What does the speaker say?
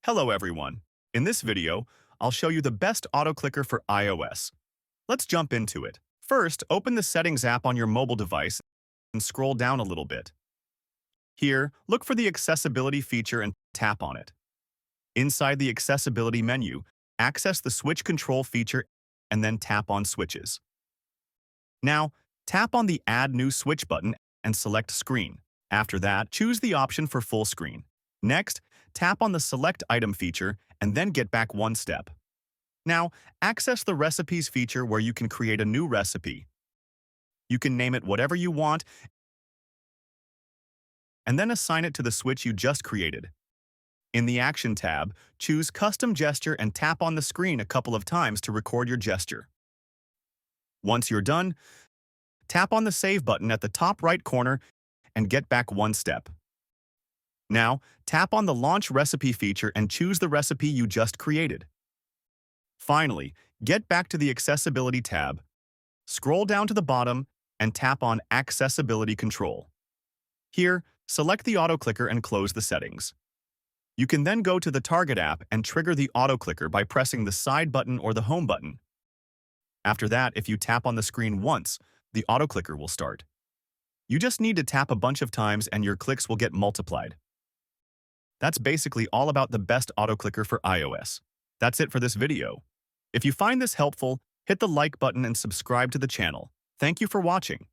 Hello everyone. In this video, I'll show you the best auto clicker for iOS. Let's jump into it. First, open the Settings app on your mobile device and scroll down a little bit. Here, look for the Accessibility feature and tap on it. Inside the Accessibility menu, access the Switch Control feature and then tap on Switches. Now, tap on the Add New Switch button and select Screen. After that, choose the option for full screen. Next, tap on the Select Item feature and then get back one step. Now, access the Recipes feature where you can create a new recipe. You can name it whatever you want and then assign it to the switch you just created. In the Action tab, choose Custom Gesture and tap on the screen a couple of times to record your gesture. Once you're done, tap on the Save button at the top right corner and get back one step. Now, tap on the Launch Recipe feature and choose the recipe you just created. Finally, get back to the Accessibility tab, scroll down to the bottom, and tap on Accessibility Control. Here, select the auto clicker and close the settings. You can then go to the Target app and trigger the auto clicker by pressing the side button or the home button. After that, if you tap on the screen once, the auto clicker will start. You just need to tap a bunch of times and your clicks will get multiplied. That's basically all about the best auto clicker for iOS. That's it for this video. If you find this helpful, hit the like button and subscribe to the channel. Thank you for watching.